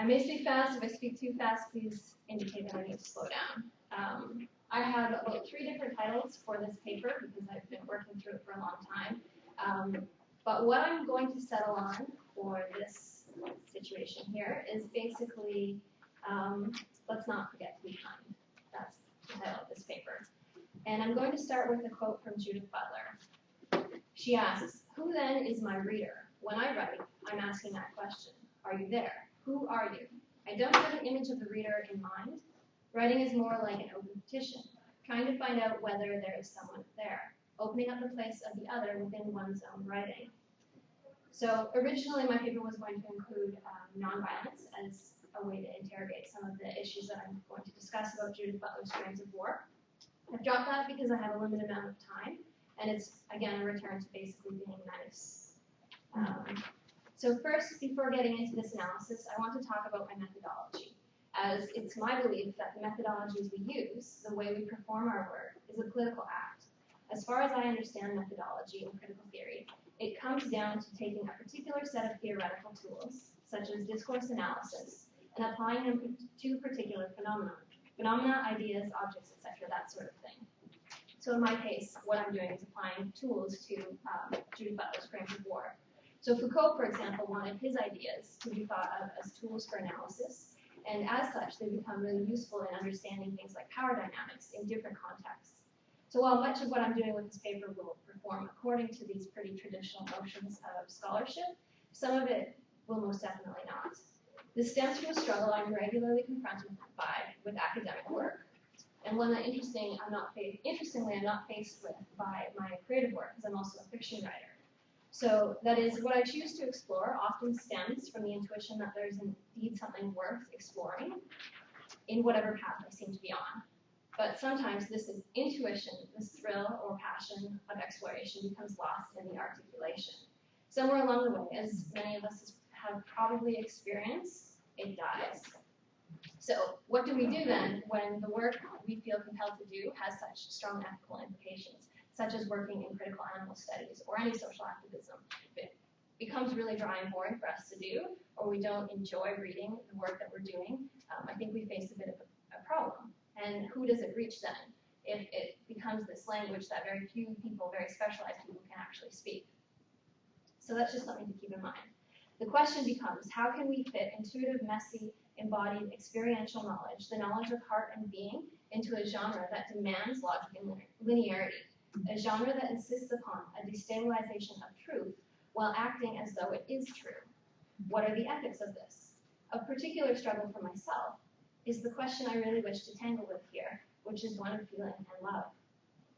I may speak fast. If I speak too fast, please indicate that I need to slow down. I have about 3 different titles for this paper because I've been working through it for a long time. But what I'm going to settle on for this situation here is basically, let's not forget to be kind. That's the title of this paper. And I'm going to start with a quote from Judith Butler. She asks, "Who then is my reader? When I write, I'm asking that question. Are you there? Who are you? I don't have an image of the reader in mind. Writing is more like an open petition, trying to find out whether there is someone there, opening up the place of the other within one's own writing." So originally my paper was going to include nonviolence as a way to interrogate some of the issues that I'm going to discuss about Judith Butler's Strains of War. I've dropped that because I have a limited amount of time, and it's, again, a return to basically being nice. So first, before getting into this analysis, I want to talk about my methodology, as it's my belief that the methodologies we use, the way we perform our work, is a political act. As far as I understand methodology in critical theory, it comes down to taking a particular set of theoretical tools, such as discourse analysis, and applying them to particular phenomena, ideas, objects, etc., that sort of thing. So in my case, what I'm doing is applying tools to Judith Butler's Strains of War. So Foucault, for example, wanted his ideas to be thought of as tools for analysis, and as such, they become really useful in understanding things like power dynamics in different contexts. So while much of what I'm doing with this paper will perform according to these pretty traditional notions of scholarship, some of it will most definitely not. This stems from a struggle I'm regularly confronted with academic work, and one that interestingly I'm not faced with by my creative work, because I'm also a fiction writer. So that is, what I choose to explore often stems from the intuition that there's indeed something worth exploring in whatever path I seem to be on. But sometimes this intuition, this thrill or passion of exploration becomes lost in the articulation. Somewhere along the way, as many of us have probably experienced, it dies. So what do we do then when the work we feel compelled to do has such strong ethical implications, such as working in critical animal studies or any social activism? If it becomes really dry and boring for us to do, or we don't enjoy reading the work that we're doing, I think we face a bit of a problem. And who does it reach then, if it becomes this language that very few people, very specialized people, can actually speak? So that's just something to keep in mind. The question becomes, how can we fit intuitive, messy, embodied, experiential knowledge, the knowledge of heart and being, into a genre that demands logic and linearity, a genre that insists upon a destabilization of truth while acting as though it is true? What are the ethics of this? A particular struggle for myself is the question I really wish to tangle with here, which is one of feeling and love.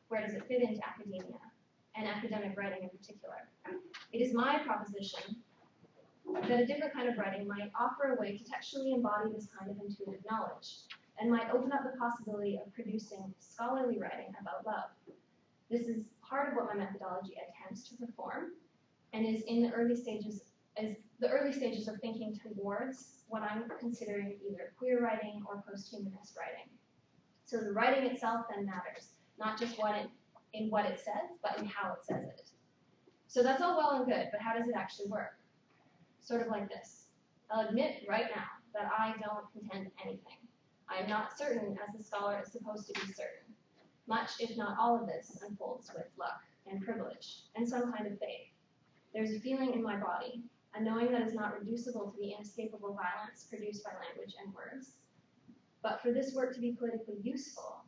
Where does it fit into academia, and academic writing in particular? It is my proposition that a different kind of writing might offer a way to textually embody this kind of intuitive knowledge, and might open up the possibility of producing scholarly writing about love. This is part of what my methodology attempts to perform, and is in the early stages of thinking towards what I'm considering either queer writing or post-humanist writing. So the writing itself then matters, not just in what it says, but in how it says it. So that's all well and good, but how does it actually work? Sort of like this. I'll admit right now that I don't contend anything. I am not certain as the scholar is supposed to be certain. Much, if not all of this, unfolds with luck and privilege and some kind of faith. There's a feeling in my body, a knowing that is not reducible to the inescapable violence produced by language and words. But for this work to be politically useful,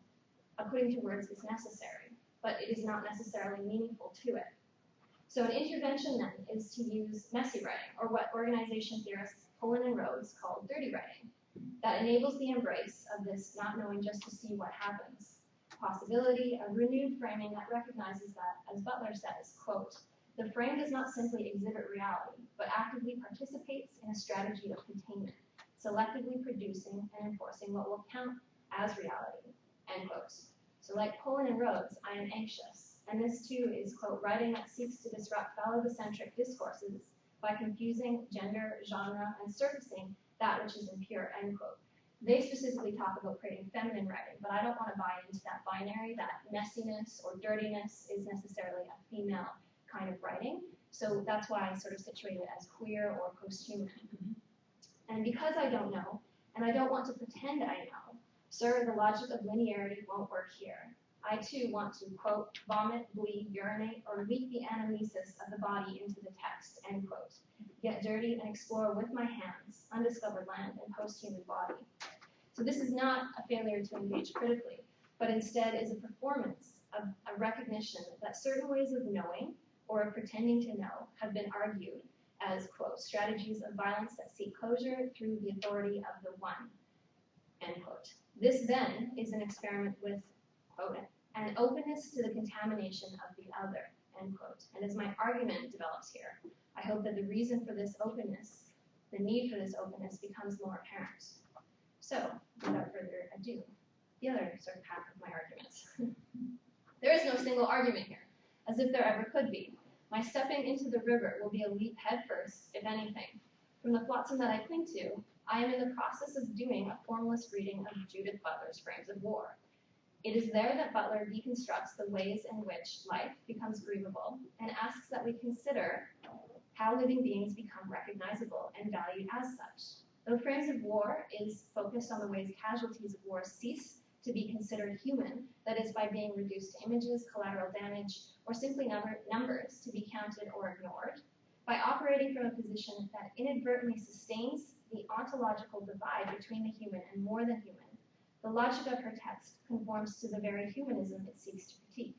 a putting to words is necessary, but it is not necessarily meaningful to it. So an intervention then is to use messy writing, or what organization theorists Houlden and Rhodes call dirty writing, that enables the embrace of this not knowing just to see what happens. Possibility, a renewed framing that recognizes that, as Butler says, quote, "The frame does not simply exhibit reality, but actively participates in a strategy of containment, selectively producing and enforcing what will count as reality," end quote. So like Houlden and Rhodes, I am anxious, and this too is, quote, writing that seeks to disrupt phallogocentric discourses by confusing gender, genre, and surfacing that which is impure, end quote. They specifically talk about creating feminine writing, but I don't want to buy into that binary, that messiness or dirtiness is necessarily a female kind of writing. So that's why I sort of situate it as queer or post-human. And because I don't know, and I don't want to pretend I know, sir, the logic of linearity won't work here. I too want to, quote, vomit, bleed, urinate, or leak the anamnesis of the body into the text, end quote. Get dirty and explore with my hands undiscovered land and post-human body. So this is not a failure to engage critically, but instead is a performance of a recognition that certain ways of knowing or of pretending to know have been argued as, quote, strategies of violence that seek closure through the authority of the one, end quote. This then is an experiment with, quote, an openness to the contamination of the other, end quote. And as my argument develops here, I hope that the reason for this openness, the need for this openness, becomes more apparent. So, without further ado, the other sort of half of my arguments. There is no single argument here, as if there ever could be. My stepping into the river will be a leap headfirst, if anything. From the flotsam that I cling to, I am in the process of doing a formalist reading of Judith Butler's Frames of War. It is there that Butler deconstructs the ways in which life becomes grievable and asks that we consider how living beings become recognizable and valued as such. Though Frames of War is focused on the ways casualties of war cease to be considered human, that is by being reduced to images, collateral damage, or simply numbers to be counted or ignored, by operating from a position that inadvertently sustains the ontological divide between the human and more than human, the logic of her text conforms to the very humanism it seeks to critique.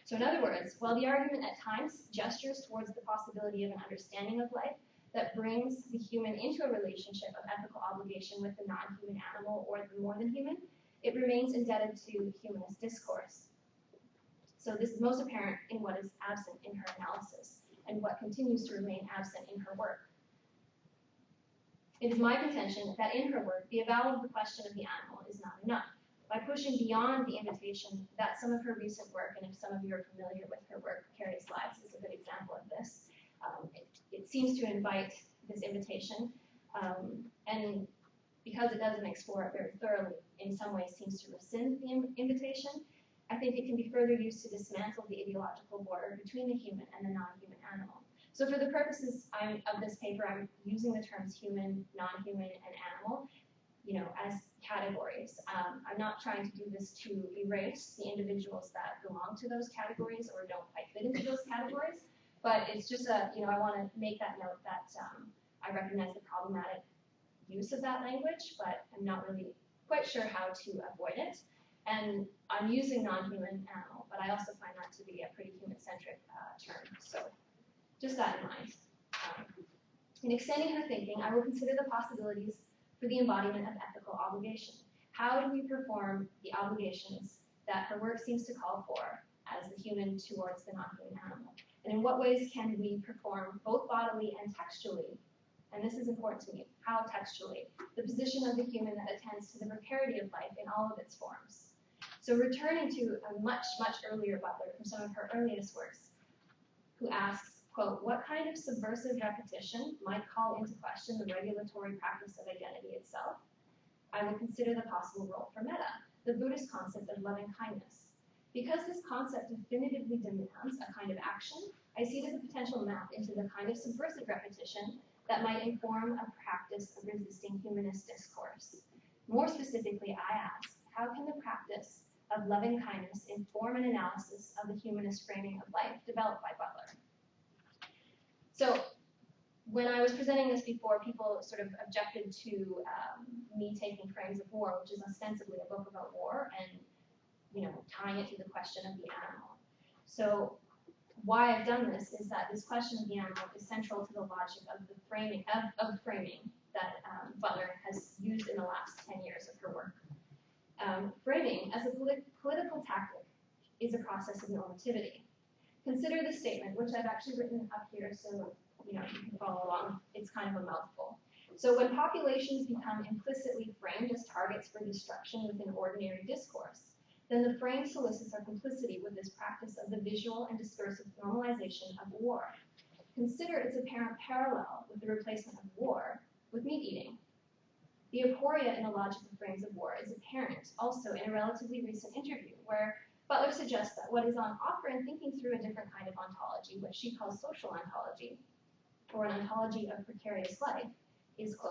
So in other words, while the argument at times gestures towards the possibility of an understanding of life that brings the human into a relationship of ethical obligation with the non-human animal or the more than human, it remains indebted to humanist discourse. So this is most apparent in what is absent in her analysis and what continues to remain absent in her work. It is my contention that in her work, the avowal of the question of the animal is not enough. By pushing beyond the invitation that some of her recent work, and if some of you are familiar with her work, Precarious Lives is a good example of this, it seems to invite this invitation, and because it doesn't explore it very thoroughly, in some ways seems to rescind the invitation, I think it can be further used to dismantle the ideological border between the human and the non-human animal. So for the purposes of this paper, I'm using the terms human, non-human, and animal, as categories. I'm not trying to do this to erase the individuals that belong to those categories or don't quite fit into those categories, but it's just I want to make that note that I recognize the problematic use of that language, but I'm not really quite sure how to avoid it. And I'm using non-human animal, but I also find that to be a pretty human-centric term. So just that in mind. In extending her thinking, I will consider the possibilities for the embodiment of ethical obligation. How do we perform the obligations that her work seems to call for as the human towards the non-human animal? And in what ways can we perform both bodily and textually, and this is important to me, how textually, the position of the human that attends to the precarity of life in all of its forms. So returning to a much, much earlier Butler from some of her earliest works, who asks, quote, what kind of subversive repetition might call into question the regulatory practice of identity itself? I will consider the possible role for metta, the Buddhist concept of loving kindness. Because this concept definitively demands a kind of action, I see it as a potential map into the kind of subversive repetition that might inform a practice of resisting humanist discourse. More specifically, I ask, how can the practice of loving kindness inform an analysis of the humanist framing of life developed by Butler? So when I was presenting this before, people sort of objected to me taking Frames of War, which is ostensibly a book about war, and tying it to the question of the animal. So why I've done this is that this question of the animal is central to the logic of the framing that Butler has used in the last 10 years of her work. Framing as a political tactic is a process of normativity. Consider the statement, which I've actually written up here, so you can follow along. It's kind of a mouthful. So when populations become implicitly framed as targets for destruction within ordinary discourse, then the frame solicits our complicity with this practice of the visual and discursive normalization of war. Consider its apparent parallel with the replacement of war with meat eating. The aporia in the logic of Frames of War is apparent also in a relatively recent interview where Butler suggests that what is on offer in thinking through a different kind of ontology, what she calls social ontology, or an ontology of precarious life, is, quote,